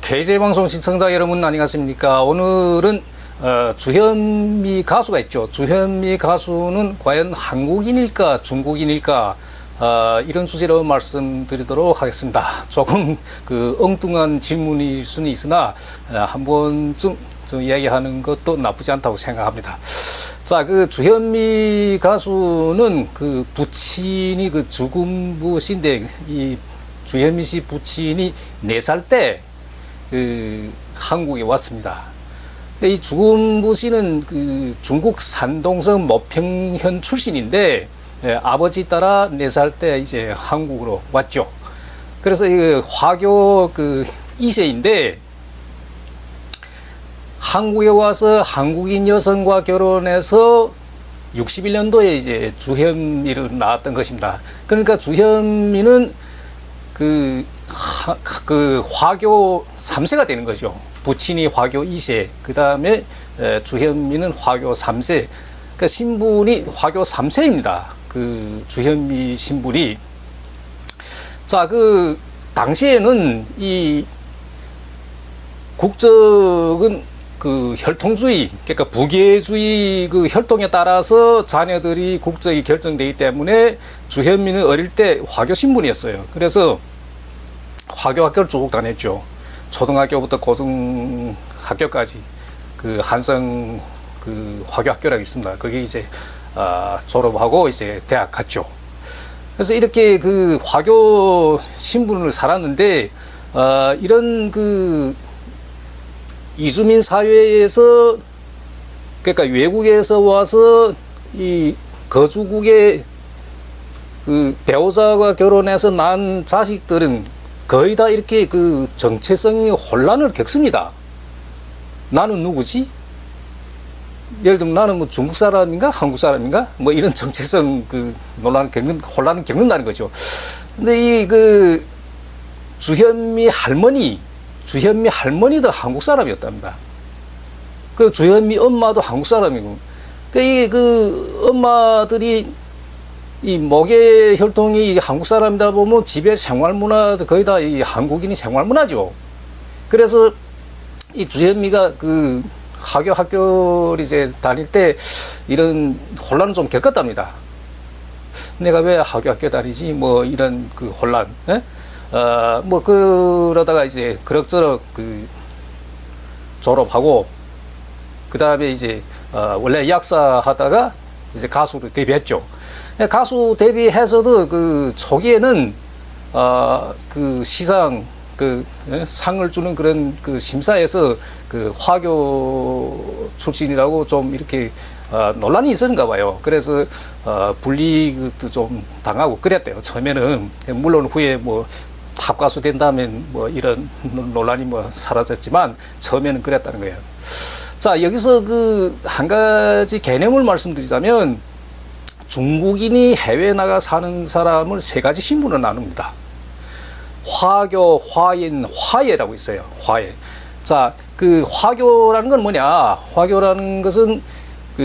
KJ방송 시청자 여러분 안녕하십니까. 오늘은 주현미 가수가 있죠. 주현미 가수는 과연 한국인일까 중국인일까 이런 주제로 말씀드리도록 하겠습니다. 조금 엉뚱한 질문일 수는 있으나 한 번쯤 좀 이야기하는 것도 나쁘지 않다고 생각합니다. 자, 주현미 가수는 부친이 주금부 씨인데, 이 주현미 씨 부친이 4살 때 한국에 왔습니다. 이 주금부 씨는 중국 산동성 모평현 출신인데, 아버지 따라 4살 때 이제 한국으로 왔죠. 그래서 화교 2세인데, 한국에 와서 한국인 여성과 결혼해서 61년도에 이제 주현미를 낳았던 것입니다. 그러니까 주현미는 화교 3세가 되는 거죠. 부친이 화교 2세, 그 다음에 주현미는 화교 3세. 그러니까 신분이 화교 3세입니다. 주현미 신분이. 자, 당시에는 이 국적은 혈통주의, 그러니까 부계주의 혈통에 따라서 자녀들이 국적이 결정되기 때문에 주현미는 어릴 때 화교 신분이었어요. 그래서 화교 학교를 쭉 다녔죠. 초등학교부터 고등학교까지 한성 화교 학교라고 있습니다. 거기 이제 졸업하고 이제 대학 갔죠. 그래서 이렇게 화교 신분을 살았는데 이런 이주민 사회에서, 그러니까 외국에서 와서 이 거주국의 배우자가 결혼해서 낳은 자식들은 거의 다 이렇게 정체성의 혼란을 겪습니다. 나는 누구지? 예를 들면 나는 뭐 중국 사람인가 한국 사람인가 뭐 이런 정체성 혼란을 겪는다는 거죠. 근데 주현미 할머니도 한국 사람이었답니다. 주현미 엄마도 한국 사람이고, 엄마들이 이 목의 혈통이 한국 사람이다 보면 집의 생활 문화도 거의 다 이 한국인이 생활 문화죠. 그래서 이 주현미가 학교를 이제 다닐 때 이런 혼란을 좀 겪었답니다. 내가 왜 학교 다니지? 뭐 이런 혼란. 뭐 그러다가 이제 그럭저럭 졸업하고, 그 다음에 이제 원래 약사 하다가 이제 가수로 데뷔했죠. 가수 데뷔해서도 초기에는 시상 상을 주는 그런 심사에서 화교 출신이라고 좀 이렇게 논란이 있었는가 봐요. 그래서 불이익도 좀 당하고 그랬대요. 처음에는. 물론 후에 뭐 탑 가수 된 다음엔 뭐 이런 논란이 뭐 사라졌지만 처음에는 그랬다는 거예요. 자, 여기서 한 가지 개념을 말씀드리자면, 중국인이 해외에 나가 사는 사람을 3가지 신분으로 나눕니다. 화교, 화인, 화예라고 있어요. 화예. 자, 화교라는 건 뭐냐? 화교라는 것은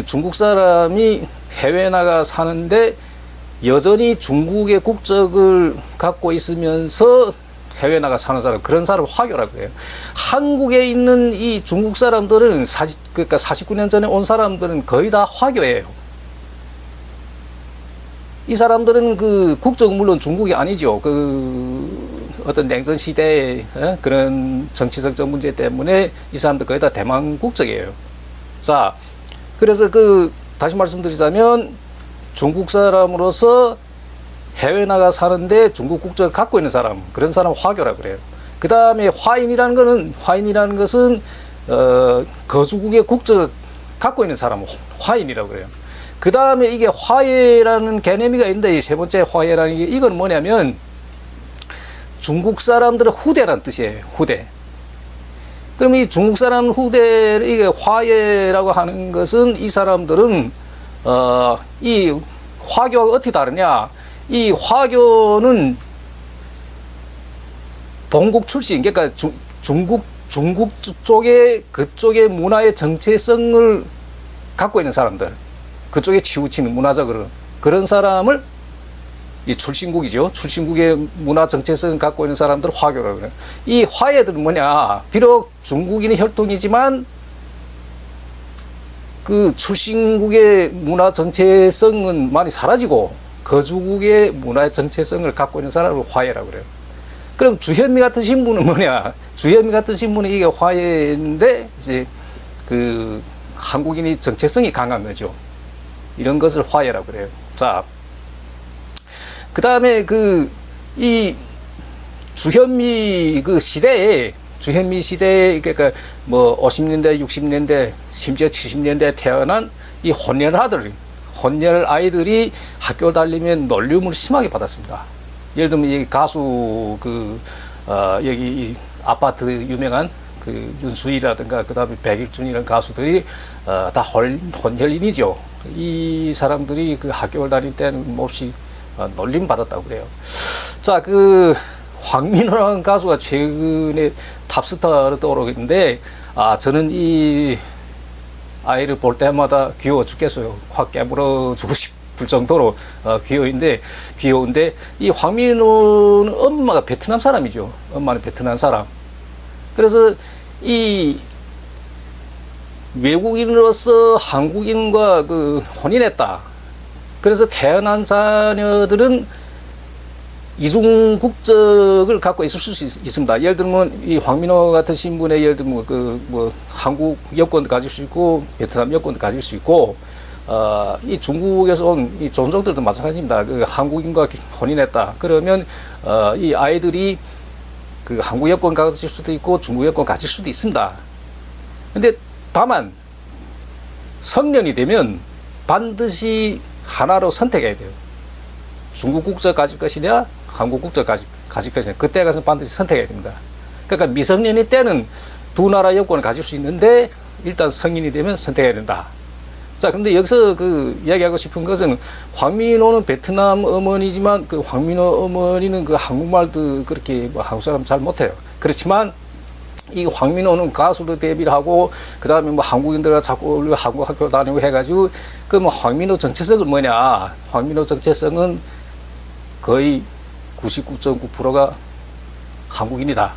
중국 사람이 해외에 나가 사는데 여전히 중국의 국적을 갖고 있으면서 해외에 나가 사는 사람, 그런 사람을 화교라고 해요. 한국에 있는 이 중국 사람들은 그러니까 49년 전에 온 사람들은 거의 다 화교예요. 이 사람들은 국적은 물론 중국이 아니죠. 어떤 냉전 시대의 그런 정치적 문제 때문에 이 사람들 거의 다 대만 국적이에요. 자, 그래서 다시 말씀드리자면, 중국 사람으로서 해외 나가 사는데 중국 국적을 갖고 있는 사람, 그런 사람 화교라고 그래요. 그 다음에 화인이라는 것은 거주국의 국적을 갖고 있는 사람 화인이라고 그래요. 그 다음에 이게 화예라는 개념이 있는데, 이 3번째 화예라는 게, 이건 뭐냐면 중국 사람들의 후대라는 뜻이에요. 후대. 그럼 이 중국 사람 후대, 이게 화예라고 하는 것은, 이 사람들은 이 화교가 어떻게 다르냐? 이 화교는 본국 출신, 그러니까 중국 쪽의 그쪽의 문화의 정체성을 갖고 있는 사람들, 그쪽에 치우치는 문화적으로 그런 사람을 이 출신국이죠. 출신국의 문화 정체성을 갖고 있는 사람들 화교라고 그래요. 이 화예들은 뭐냐? 비록 중국인의 혈통이지만 그 출신국의 문화 정체성은 많이 사라지고 거주국의 문화 정체성을 갖고 있는 사람을 화예라고 그래요. 그럼 주현미 같은 신부는 뭐냐? 주현미 같은 신부는 이게 화예인데 이제 그 한국인이 정체성이 강한 거죠. 이런 것을 화예라고 그래요. 자, 그 다음에 이 주현미 그 시대에, 주현미 시대에, 그러니까 뭐 50년대, 60년대, 심지어 70년대에 태어난 이 혼혈 아이들이 학교 다니면 놀림을 심하게 받았습니다. 예를 들면 이 가수 여기 아파트 유명한 그 윤수일이라든가 그 다음에 백일준 이런 가수들이 다 혼혈인이죠. 이 사람들이 그 학교를 다닐 때는 몹시 놀림 받았다고 그래요. 자, 황민호라는 가수가 최근에 탑스타로 떠오르는데, 저는 이 아이를 볼 때마다 귀여워 죽겠어요. 확 깨물어 주고 싶을 정도로 귀여운데, 이 황민호는 엄마가 베트남 사람이죠. 엄마는 베트남 사람. 그래서 이 외국인으로서 한국인과 혼인했다. 그래서 태어난 자녀들은 이중 국적을 갖고 있을 수 있습니다. 예를 들면 이 황민호 같은 신분의 예를 들면 한국 여권도 가질 수 있고 베트남 여권도 가질 수 있고 이 중국에서 온 이 종족들도 마찬가지입니다. 한국인과 혼인했다. 그러면 이 아이들이 한국 여권 가질 수도 있고 중국 여권 가질 수도 있습니다. 근데 다만 성년이 되면 반드시 하나로 선택해야 돼요. 중국 국적 가질 것이냐, 한국 국적 가질 것이냐. 그때 가서 반드시 선택해야 됩니다. 그러니까 미성년이 때는 두 나라 여권을 가질 수 있는데 일단 성인이 되면 선택해야 된다. 자, 근데 여기서 이야기하고 싶은 것은 황민호는 베트남 어머니지만 황민호 어머니는 한국말도 그렇게 한국 사람 잘 못해요. 그렇지만 이 황민호는 가수로 데뷔를 하고 그 다음에 한국인들과 자꾸 한국 학교 다니고 해가지고 황민호 정체성은 뭐냐? 황민호 정체성은 거의 99.9%가 한국인이다.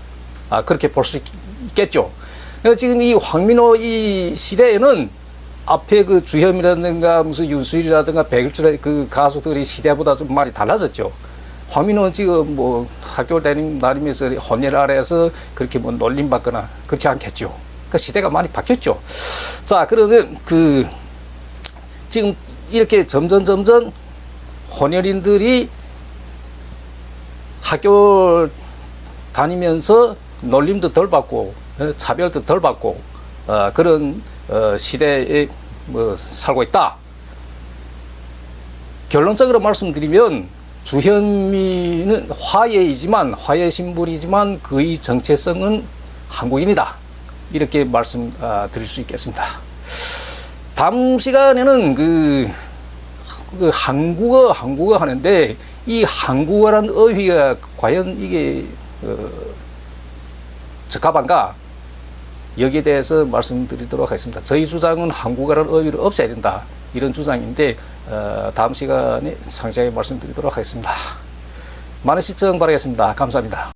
그렇게 볼 수 있겠죠. 그래서 지금 이 황민호 이 시대에는 앞에 주현미라든가 무슨 윤수일이라든가 백일주라 가수들이 시대보다 좀 많이 달라졌죠. 황민호는 지금 학교를 다니면서 혼혈 아래에서 그렇게 놀림받거나 그렇지 않겠죠. 시대가 많이 바뀌었죠. 자, 그러면 지금 이렇게 점점 혼혈인들이 학교 다니면서 놀림도 덜 받고 차별도 덜 받고 그런 시대에 살고 있다. 결론적으로 말씀드리면 주현미는 화예이지만 화예 신분이지만 그의 정체성은 한국인이다. 이렇게 말씀드릴 수 있겠습니다. 다음 시간에는 한국어 하는데 이 한국어라는 어휘가 과연 이게 적합한가? 여기에 대해서 말씀드리도록 하겠습니다. 저희 주장은 한국어라는 어휘를 없애야 된다. 이런 주장인데 다음 시간에 상세하게 말씀드리도록 하겠습니다. 많은 시청 바라겠습니다. 감사합니다.